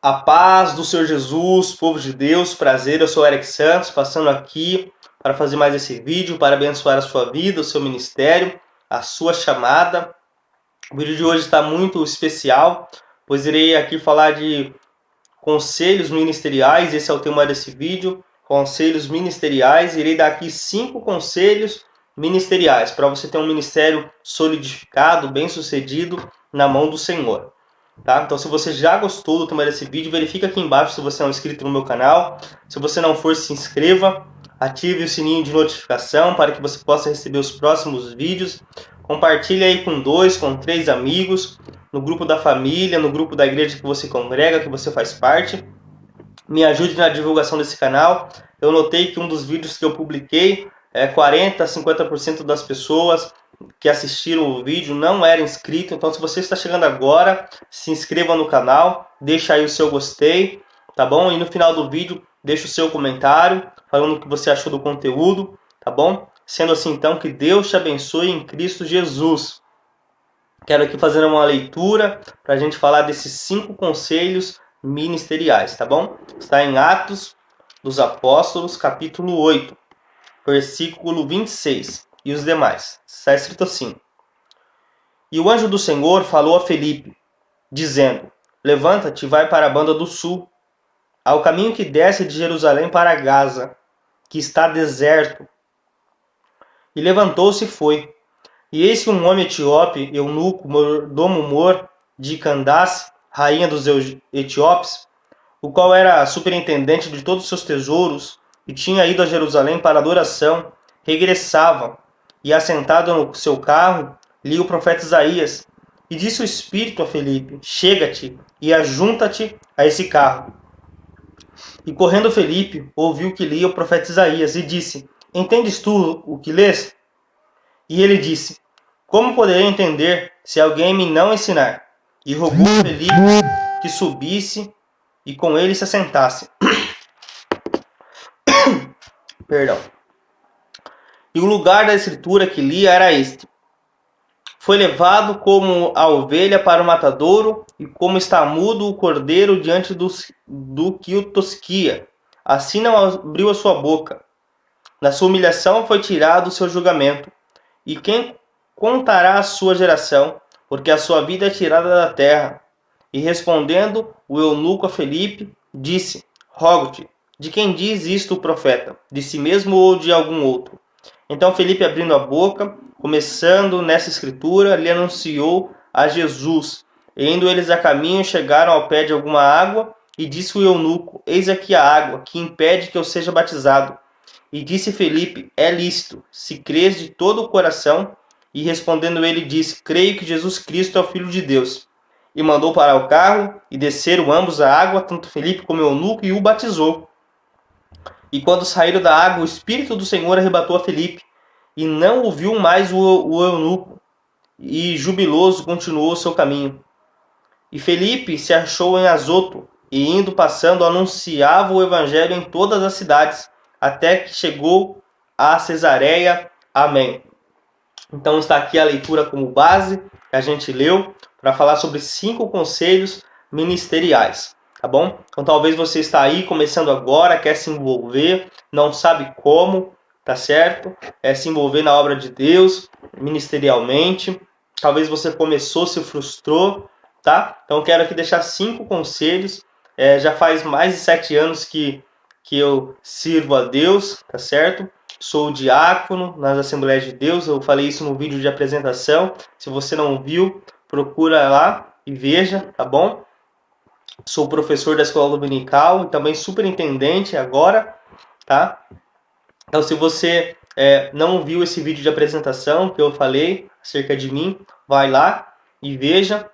A paz do Senhor Jesus, povo de Deus, prazer, eu sou Eric Santos, passando aqui para fazer mais esse vídeo, para abençoar a sua vida, o seu ministério, a sua chamada. O vídeo de hoje está muito especial, pois irei aqui falar de conselhos ministeriais, esse é o tema desse vídeo, conselhos ministeriais. Irei dar aqui 5 conselhos ministeriais, para você ter um ministério solidificado, bem-sucedido, na mão do Senhor. Tá? Então, se você já gostou do tema desse vídeo, verifica aqui embaixo se você é um inscrito no meu canal. Se você não for, se inscreva, ative o sininho de notificação para que você possa receber os próximos vídeos. Compartilhe aí com 2, com 3 amigos, no grupo da família, no grupo da igreja que você congrega, que você faz parte. Me ajude na divulgação desse canal. Eu notei que um dos vídeos que eu publiquei, 40% a 50% das pessoas que assistiram o vídeo não era inscrito. Então, se você está chegando agora, se inscreva no canal, deixa aí o seu gostei, tá bom? E no final do vídeo, deixa o seu comentário, falando o que você achou do conteúdo, tá bom? Sendo assim, então, que Deus te abençoe em Cristo Jesus. Quero aqui fazer uma leitura para a gente falar desses 5 conselhos ministeriais, tá bom? Está em Atos dos Apóstolos, capítulo 8, versículo 26. E os demais. Está escrito assim: E o anjo do Senhor falou a Felipe, dizendo: Levanta-te e vai para a banda do sul, ao caminho que desce de Jerusalém para Gaza, que está deserto. E levantou-se e foi. E eis que um homem etíope, eunuco, mordomo de Candace, rainha dos etíopes, o qual era superintendente de todos os seus tesouros, e tinha ido a Jerusalém para adoração, regressava, e assentado no seu carro, lia o profeta Isaías. E disse o Espírito a Felipe: Chega-te e ajunta-te a esse carro. E correndo Felipe, ouviu que lia o profeta Isaías, e disse: Entendes tu o que lês? E ele disse: Como poderei entender se alguém me não ensinar? E rogou a Felipe que subisse e com ele se assentasse. Perdão. E o lugar da escritura que lia era este: Foi levado como a ovelha para o matadouro, e como está mudo o cordeiro diante do que o tosquia, assim não abriu a sua boca. Na sua humilhação foi tirado o seu julgamento. E quem contará a sua geração? Porque a sua vida é tirada da terra. E respondendo o eunuco a Felipe, disse: Rogo-te, de quem diz isto o profeta? De si mesmo ou de algum outro? Então Felipe, abrindo a boca, começando nessa escritura, lhe anunciou a Jesus. E indo eles a caminho, chegaram ao pé de alguma água, e disse o eunuco: Eis aqui a água, que impede que eu seja batizado. E disse Felipe: É lícito, se crês de todo o coração. E respondendo ele, disse: Creio que Jesus Cristo é o Filho de Deus. E mandou parar o carro, e desceram ambos a água, tanto Felipe como o eunuco, e o batizou. E quando saíram da água, o Espírito do Senhor arrebatou a Felipe, e não ouviu mais o eunuco, e jubiloso continuou o seu caminho. E Felipe se achou em Azoto, e indo passando, anunciava o evangelho em todas as cidades, até que chegou a Cesareia. Amém. Então está aqui a leitura como base, que a gente leu, para falar sobre 5 conselhos ministeriais. Tá bom? Então talvez você está aí começando agora, quer se envolver, não sabe como, tá certo? Se envolver na obra de Deus, ministerialmente. Talvez você começou, se frustrou, tá? Então eu quero aqui deixar 5 conselhos. Já faz mais de 7 anos que eu sirvo a Deus, tá certo? Sou diácono nas Assembleias de Deus, eu falei isso no vídeo de apresentação. Se você não viu, procura lá e veja, tá bom? Sou professor da escola dominical e também superintendente agora, tá? Então, se você não viu esse vídeo de apresentação que eu falei acerca de mim, vai lá e veja.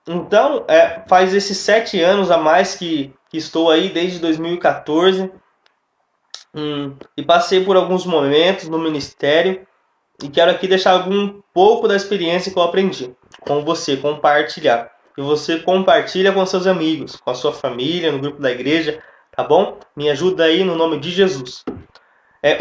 Então, faz esses 7 anos a mais que estou aí, desde 2014, e passei por alguns momentos no ministério, e quero aqui deixar um pouco da experiência que eu aprendi com você, compartilhar. E você compartilha com seus amigos, com a sua família, no grupo da igreja, tá bom? Me ajuda aí no nome de Jesus.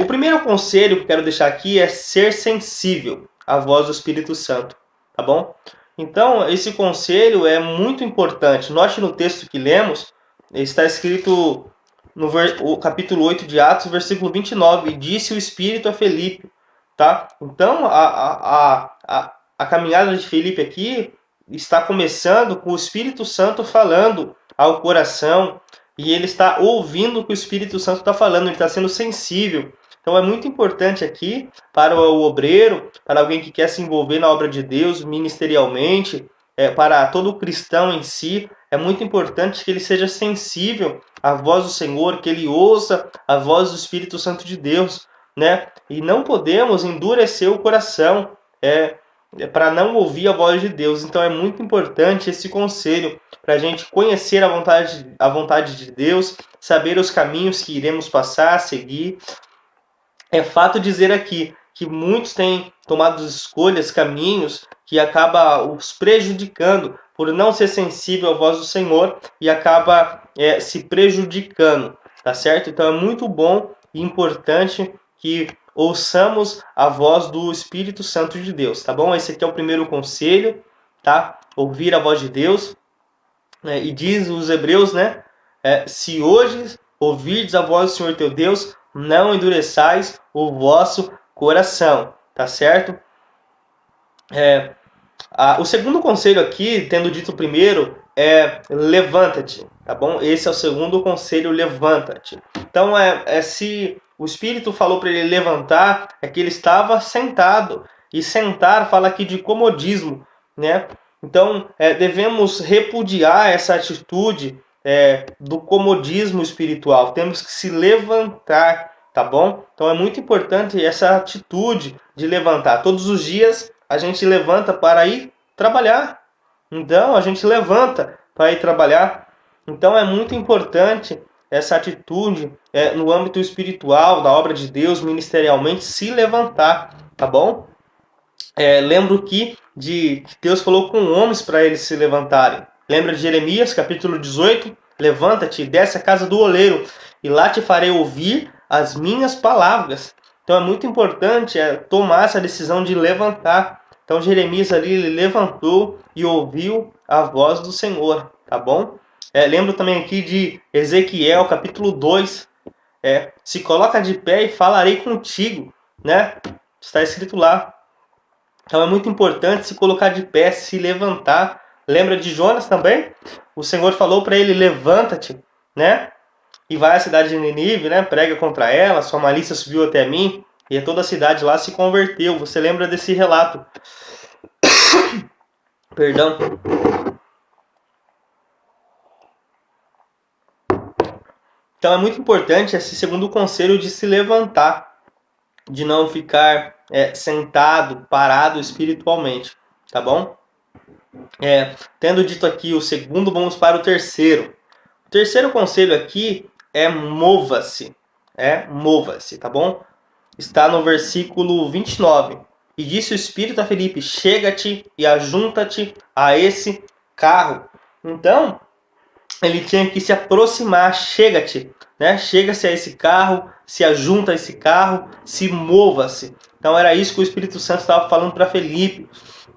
O primeiro conselho que eu quero deixar aqui é ser sensível à voz do Espírito Santo, tá bom? Então, esse conselho é muito importante. Note no texto que lemos, está escrito no capítulo 8 de Atos, versículo 29, e disse o Espírito a Felipe, tá? Então, a caminhada de Felipe aqui está começando com o Espírito Santo falando ao coração, e ele está ouvindo o que o Espírito Santo está falando, ele está sendo sensível. Então é muito importante aqui para o obreiro, para alguém que quer se envolver na obra de Deus ministerialmente, para todo cristão em si, é muito importante que ele seja sensível à voz do Senhor, que ele ouça a voz do Espírito Santo de Deus, né? E não podemos endurecer o coração para não ouvir a voz de Deus. Então é muito importante esse conselho para a gente conhecer a vontade de Deus, saber os caminhos que iremos passar, seguir. É fato dizer aqui que muitos têm tomado escolhas, caminhos que acaba os prejudicando por não ser sensível à voz do Senhor e acaba se prejudicando, tá certo? Então é muito bom e importante que ouçamos a voz do Espírito Santo de Deus, tá bom? Esse aqui é o primeiro conselho, tá? Ouvir a voz de Deus. E diz os Hebreus, né? Se hoje ouvirdes a voz do Senhor teu Deus, não endureçais o vosso coração, tá certo? O segundo conselho aqui, tendo dito o primeiro, é levanta-te, tá bom? Esse é o segundo conselho, levanta-te. Então, se o Espírito falou para ele levantar, é que ele estava sentado. E sentar fala aqui de comodismo, né? Então, devemos repudiar essa atitude do comodismo espiritual. Temos que se levantar, tá bom? Então, é muito importante essa atitude de levantar. Todos os dias, a gente levanta para ir trabalhar. Então, a gente levanta para ir trabalhar. Então, é muito importante essa atitude no âmbito espiritual, da obra de Deus, ministerialmente, se levantar, tá bom? Lembro que Deus falou com homens para eles se levantarem. Lembra de Jeremias, capítulo 18? Levanta-te e desce à casa do oleiro, e lá te farei ouvir as minhas palavras. Então é muito importante tomar essa decisão de levantar. Então Jeremias ali, ele levantou e ouviu a voz do Senhor, tá bom? Lembro também aqui de Ezequiel, capítulo 2. Se coloca de pé e falarei contigo, né? Está escrito lá. Então é muito importante se colocar de pé, se levantar. Lembra de Jonas também? O Senhor falou para ele, levanta-te, né? E vai à cidade de Nínive, né? Prega contra ela, sua malícia subiu até mim. E toda a cidade lá se converteu. Você lembra desse relato? Perdão. Então é muito importante esse segundo conselho de se levantar, de não ficar sentado, parado espiritualmente, tá bom? Tendo dito aqui o segundo, vamos para o terceiro. O terceiro conselho aqui é mova-se. Mova-se, tá bom? Está no versículo 29. E disse o Espírito a Felipe, chega-te e ajunta-te a esse carro. Então, ele tinha que se aproximar, chega-te, né? Chega-se a esse carro, se ajunta a esse carro, se mova-se. Então era isso que o Espírito Santo estava falando para Felipe.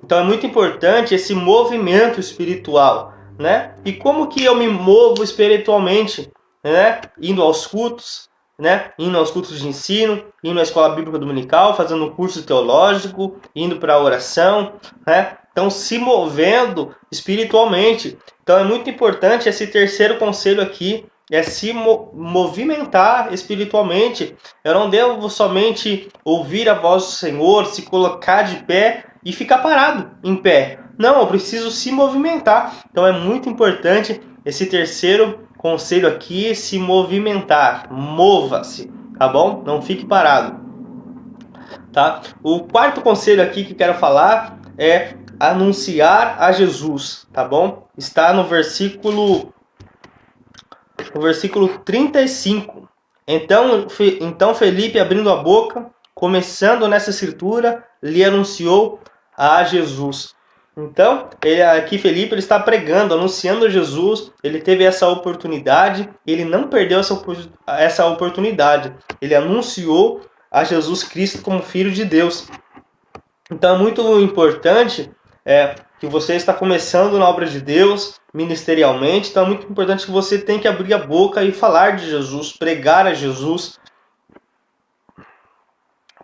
Então é muito importante esse movimento espiritual, né? E como que eu me movo espiritualmente, né? Indo aos cultos, né? Indo aos cultos de ensino, indo à escola bíblica dominical, fazendo um curso teológico, indo para a oração, né? Então se movendo espiritualmente. Então é muito importante esse terceiro conselho aqui, se movimentar espiritualmente. Eu não devo somente ouvir a voz do Senhor, se colocar de pé e ficar parado em pé. Não, eu preciso se movimentar. Então é muito importante esse terceiro conselho aqui, se movimentar. Mova-se, tá bom? Não fique parado. Tá? O quarto conselho aqui que quero falar é anunciar a Jesus, tá bom? Está no versículo 35. Então Felipe, abrindo a boca, começando nessa escritura, lhe anunciou a Jesus. Então, aqui Felipe está pregando, anunciando a Jesus. Ele teve essa oportunidade, ele não perdeu essa oportunidade. Ele anunciou a Jesus Cristo como Filho de Deus. Então é muito importante que você está começando na obra de Deus, ministerialmente, então é muito importante que você tenha que abrir a boca e falar de Jesus, pregar a Jesus,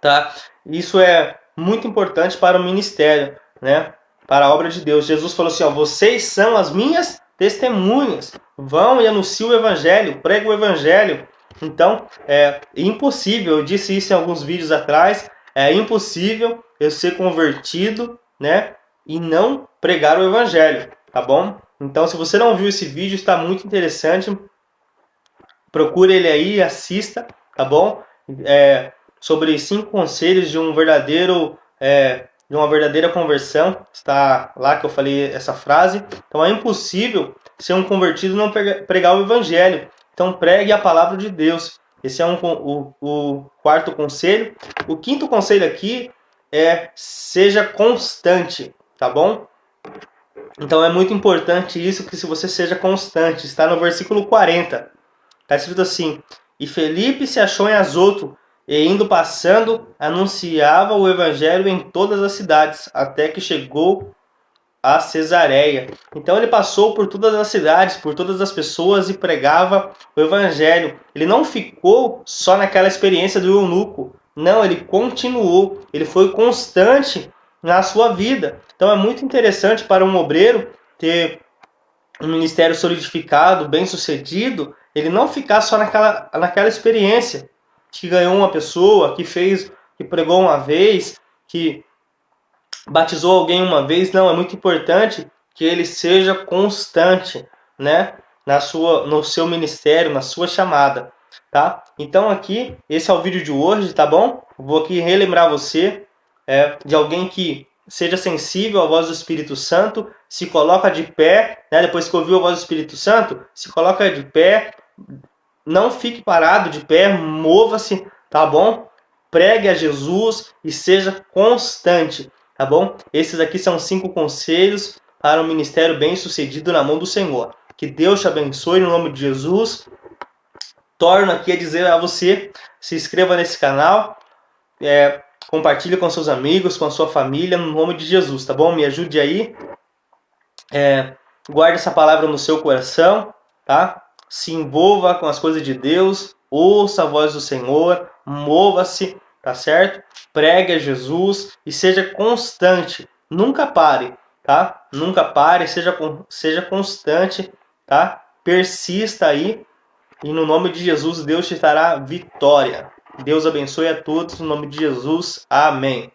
tá? Isso é muito importante para o ministério, né? Para a obra de Deus. Jesus falou assim, ó, vocês são as minhas testemunhas, vão e anunciem o evangelho, pregam o evangelho. Então, é impossível, eu disse isso em alguns vídeos atrás, é impossível eu ser convertido, né, e não pregar o evangelho, tá bom? Então, se você não viu esse vídeo, está muito interessante, procure ele aí, assista, tá bom? Sobre 5 conselhos de de uma verdadeira conversão, está lá que eu falei essa frase. Então é impossível ser um convertido e não pregar o evangelho. Então pregue a palavra de Deus. Esse é o quarto conselho. O quinto conselho aqui é seja constante, tá bom? Então é muito importante isso, que se você seja constante, está no versículo 40. Está escrito assim, e Felipe se achou em Azoto, e indo passando, anunciava o evangelho em todas as cidades, até que chegou a Cesareia. Então ele passou por todas as cidades, por todas as pessoas e pregava o evangelho. Ele não ficou só naquela experiência do eunuco. Não, ele continuou. Ele foi constante na sua vida. Então é muito interessante para um obreiro ter um ministério solidificado, bem sucedido, ele não ficar só naquela experiência que ganhou uma pessoa, que pregou uma vez, que batizou alguém uma vez. Não, é muito importante que ele seja constante, né, no seu ministério, na sua chamada, tá? Então aqui, esse é o vídeo de hoje, tá bom? Vou aqui relembrar você de alguém que seja sensível à voz do Espírito Santo, se coloca de pé, né, depois que ouviu a voz do Espírito Santo, se coloca de pé, não fique parado de pé, mova-se, tá bom? Pregue a Jesus e seja constante, tá bom? Esses aqui são 5 conselhos para um ministério bem sucedido na mão do Senhor. Que Deus te abençoe no nome de Jesus. Torno aqui a dizer a você, se inscreva nesse canal, compartilhe com seus amigos, com a sua família, no nome de Jesus, tá bom? Me ajude aí. Guarde essa palavra no seu coração, tá? Se envolva com as coisas de Deus, ouça a voz do Senhor, mova-se, tá certo? Pregue a Jesus e seja constante. Nunca pare, tá? Nunca pare, seja constante, tá? Persista aí e no nome de Jesus Deus te dará vitória. Deus abençoe a todos no nome de Jesus. Amém.